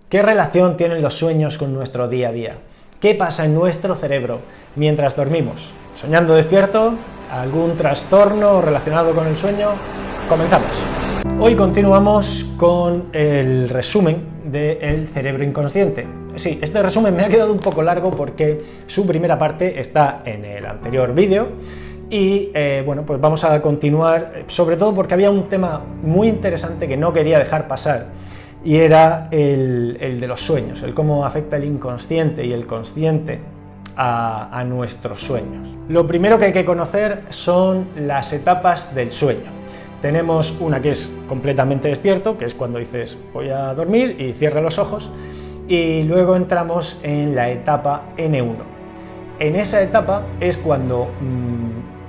¿Qué relación tienen los sueños con nuestro día a día? ¿Qué pasa en nuestro cerebro mientras dormimos? ¿Soñando despierto? ¿Algún trastorno relacionado con el sueño? Comenzamos. Hoy continuamos con el resumen del cerebro inconsciente. Sí, este resumen me ha quedado un poco largo porque su primera parte está en el anterior vídeo y bueno, pues vamos a continuar, sobre todo porque había un tema muy interesante que no quería dejar pasar y era el de los sueños, el cómo afecta el inconsciente y el consciente a nuestros sueños. Lo primero que hay que conocer son las etapas del sueño. Tenemos una que es completamente despierto, que es cuando dices voy a dormir y cierra los ojos, y luego entramos en la etapa N1. En esa etapa es cuando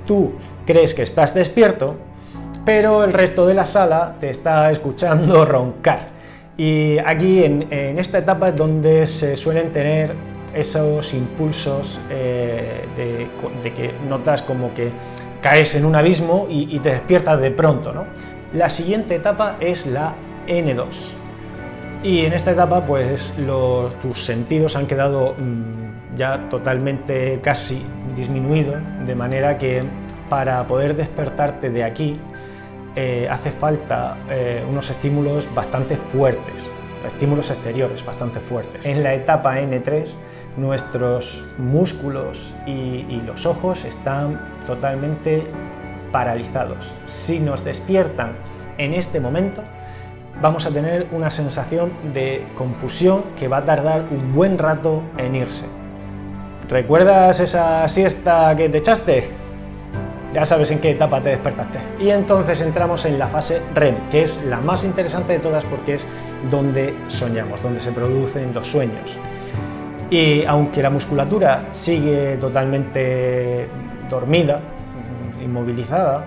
tú crees que estás despierto, pero el resto de la sala te está escuchando roncar. Y aquí en esta etapa es donde se suelen tener esos impulsos de que notas como que caes en un abismo y te despiertas de pronto, ¿no? La siguiente etapa es la N2. Y en esta etapa pues tus sentidos han quedado ya totalmente casi disminuidos, de manera que para poder despertarte de aquí hace falta unos estímulos bastante fuertes, estímulos exteriores bastante fuertes. En la etapa N3 nuestros músculos y los ojos están totalmente paralizados. Si nos despiertan en este momento, vamos a tener una sensación de confusión que va a tardar un buen rato en irse. ¿Recuerdas esa siesta que te echaste? Ya sabes en qué etapa te despertaste. Y entonces entramos en la fase REM, que es la más interesante de todas porque es donde soñamos, donde se producen los sueños. Y aunque la musculatura sigue totalmente dormida, inmovilizada,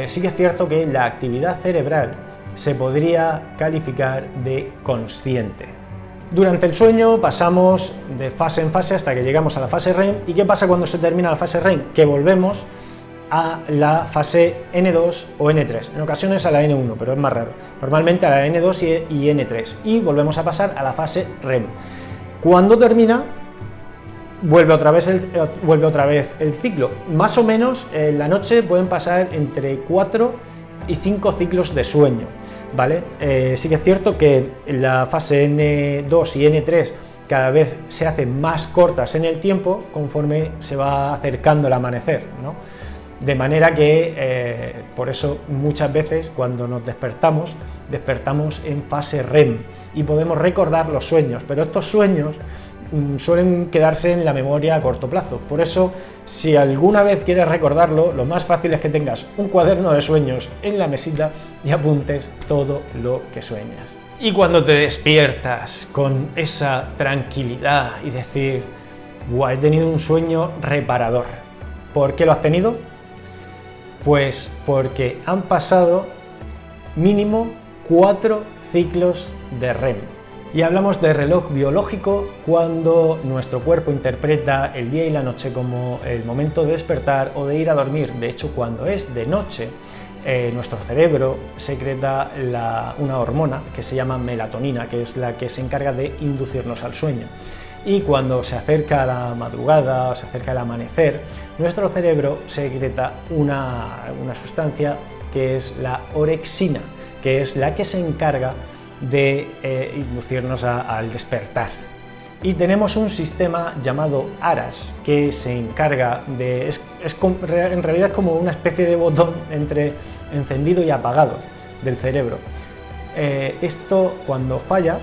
sí que es cierto que la actividad cerebral se podría calificar de consciente. Durante el sueño pasamos de fase en fase hasta que llegamos a la fase REM. ¿Y qué pasa cuando se termina la fase REM? Que volvemos a la fase N2 o N3, en ocasiones a la N1, pero es más raro, normalmente a la N2 y N3, y volvemos a pasar a la fase REM. Cuando termina, vuelve otra vez el ciclo. Más o menos en la noche pueden pasar entre 4 y 5 ciclos de sueño, ¿vale? Sí que es cierto que la fase N2 y N3 cada vez se hacen más cortas en el tiempo conforme se va acercando el amanecer, ¿no? De manera que por eso muchas veces cuando nos despertamos en fase REM y podemos recordar los sueños, pero estos sueños suelen quedarse en la memoria a corto plazo. Por eso, si alguna vez quieres recordarlo, lo más fácil es que tengas un cuaderno de sueños en la mesita y apuntes todo lo que sueñas. Y cuando te despiertas con esa tranquilidad y decir, ¡guau! He tenido un sueño reparador. ¿Por qué lo has tenido? Pues porque han pasado mínimo 4 ciclos de REM. Y hablamos de reloj biológico cuando nuestro cuerpo interpreta el día y la noche como el momento de despertar o de ir a dormir. De hecho, cuando es de noche, nuestro cerebro secreta una hormona que se llama melatonina, que es la que se encarga de inducirnos al sueño. Y cuando se acerca la madrugada o se acerca el amanecer, nuestro cerebro secreta una sustancia que es la orexina, que es la que se encarga de inducirnos al despertar. Y tenemos un sistema llamado ARAS que se encarga de... en realidad es como una especie de botón entre encendido y apagado del cerebro. Esto, cuando falla,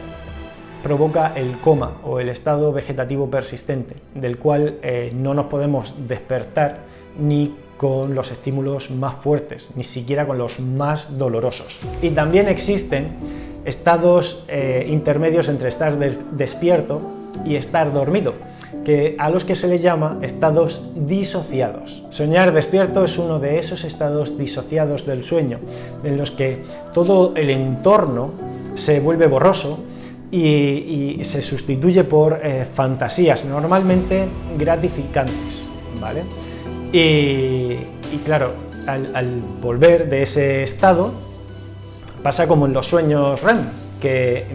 provoca el coma o el estado vegetativo persistente, del cual no nos podemos despertar ni con los estímulos más fuertes, ni siquiera con los más dolorosos. Y también existen estados intermedios entre estar despierto y estar dormido, a los que se les llama estados disociados. Soñar despierto es uno de esos estados disociados del sueño, en los que todo el entorno se vuelve borroso y se sustituye por fantasías normalmente gratificantes, ¿vale? Y claro, al volver de ese estado pasa como en los sueños REM, que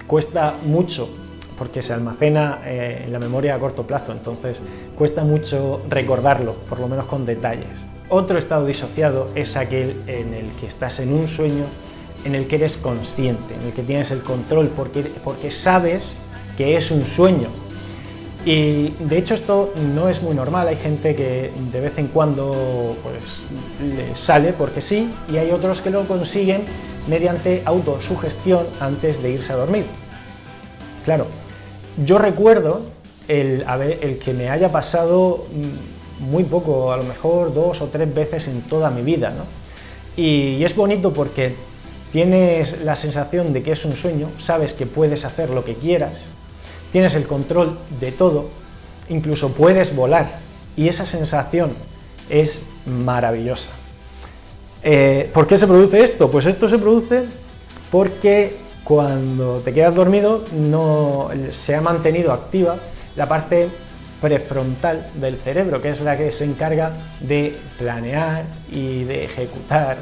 cuesta mucho porque se almacena en la memoria a corto plazo, entonces cuesta mucho recordarlo, por lo menos con detalles. Otro estado disociado es aquel en el que estás en un sueño en el que eres consciente, en el que tienes el control, porque sabes que es un sueño. Y de hecho esto no es muy normal, hay gente que de vez en cuando pues, le sale porque sí, y hay otros que lo consiguen mediante autosugestión antes de irse a dormir. Claro, yo recuerdo el que me haya pasado muy poco, a lo mejor 2 o 3 veces en toda mi vida, ¿no? Y es bonito porque tienes la sensación de que es un sueño, sabes que puedes hacer lo que quieras, tienes el control de todo, incluso puedes volar, y esa sensación es maravillosa. ¿Por qué se produce esto? Pues esto se produce porque cuando te quedas dormido no se ha mantenido activa la parte prefrontal del cerebro, que es la que se encarga de planear y de ejecutar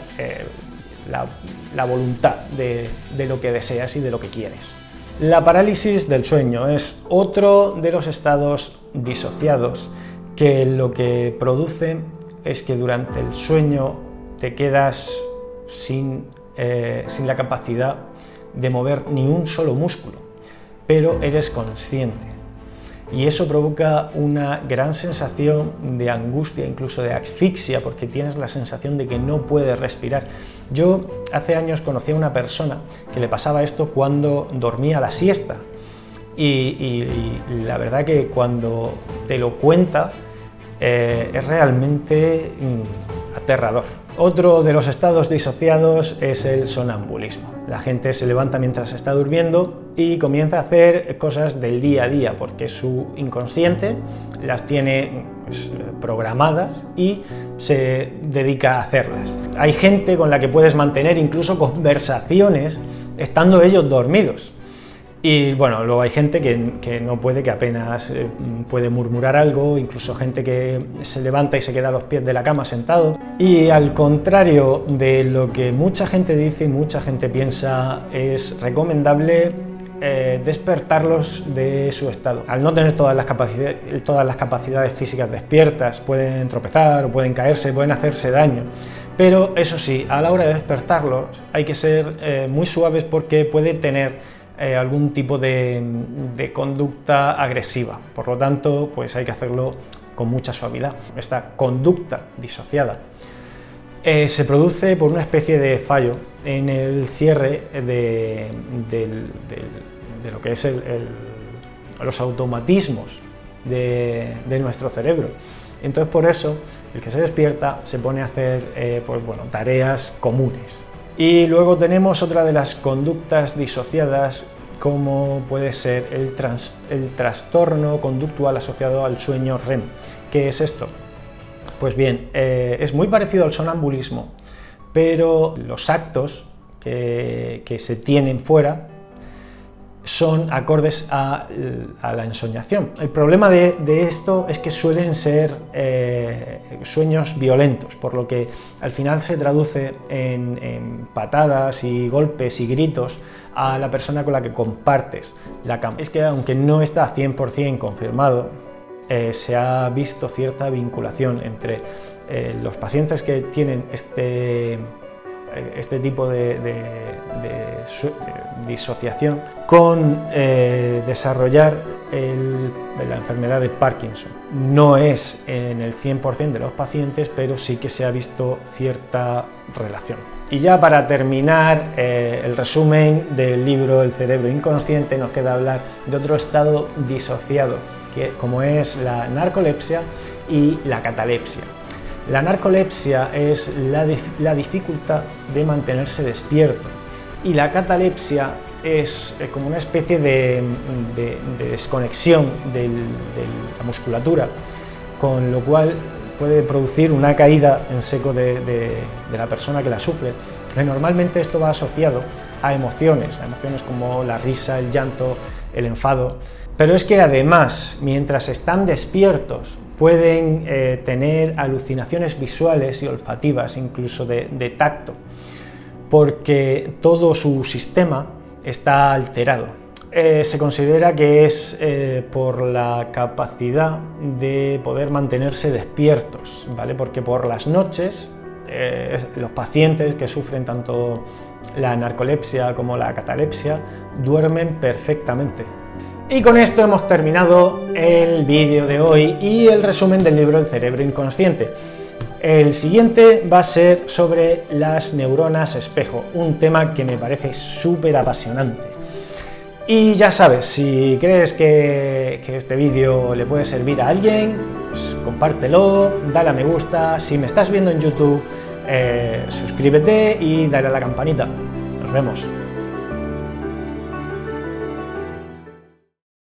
la voluntad de lo que deseas y de lo que quieres. La parálisis del sueño es otro de los estados disociados que lo que produce es que durante el sueño te quedas sin la capacidad de mover ni un solo músculo, pero eres consciente. Y eso provoca una gran sensación de angustia, incluso de asfixia, porque tienes la sensación de que no puedes respirar. Yo hace años conocí a una persona que le pasaba esto cuando dormía la siesta. Y la verdad que cuando te lo cuenta es realmente aterrador. Otro de los estados disociados es el sonambulismo. La gente se levanta mientras está durmiendo y comienza a hacer cosas del día a día porque su inconsciente las tiene programadas y se dedica a hacerlas. Hay gente con la que puedes mantener incluso conversaciones estando ellos dormidos. Y bueno, luego hay gente que no puede, que apenas puede murmurar algo, incluso gente que se levanta y se queda a los pies de la cama sentado. Y al contrario de lo que mucha gente dice y mucha gente piensa, es recomendable despertarlos de su estado. Al no tener todas las capacidades físicas despiertas, pueden tropezar o pueden caerse, pueden hacerse daño. Pero eso sí, a la hora de despertarlos hay que ser muy suaves porque puede tener algún tipo de conducta agresiva, por lo tanto pues hay que hacerlo con mucha suavidad. Esta conducta disociada se produce por una especie de fallo en el cierre de lo que es los automatismos de nuestro cerebro. Entonces por eso el que se despierta se pone a hacer tareas comunes. Y luego tenemos otra de las conductas disociadas, como puede ser el trastorno conductual asociado al sueño REM. ¿Qué es esto? Pues bien, es muy parecido al sonambulismo, pero los actos que se tienen fuera son acordes a la ensoñación. El problema de esto es que suelen ser sueños violentos, por lo que al final se traduce en patadas y golpes y gritos a la persona con la que compartes la cama. Es que aunque no está 100% confirmado, se ha visto cierta vinculación entre los pacientes que tienen este tipo de disociación con desarrollar la enfermedad de Parkinson. No es en el 100% de los pacientes, pero sí que se ha visto cierta relación. Y ya para terminar el resumen del libro El cerebro inconsciente, nos queda hablar de otro estado disociado, como es la narcolepsia y la catalepsia. La narcolepsia es la dificultad de mantenerse despierto y la catalepsia es como una especie de desconexión de la musculatura, con lo cual puede producir una caída en seco de la persona que la sufre. Normalmente esto va asociado a emociones como la risa, el llanto, el enfado, pero es que además, mientras están despiertos, pueden tener alucinaciones visuales y olfativas, incluso de tacto, porque todo su sistema está alterado. se considera que es por la capacidad de poder mantenerse despiertos, ¿vale? Porque por las noches los pacientes que sufren tanto la narcolepsia como la catalepsia duermen perfectamente. Y con esto hemos terminado el vídeo de hoy y el resumen del libro El cerebro inconsciente. El siguiente va a ser sobre las neuronas espejo, un tema que me parece súper apasionante. Y ya sabes, si crees que este vídeo le puede servir a alguien, pues compártelo, dale a me gusta, si me estás viendo en YouTube, suscríbete y dale a la campanita. Nos vemos.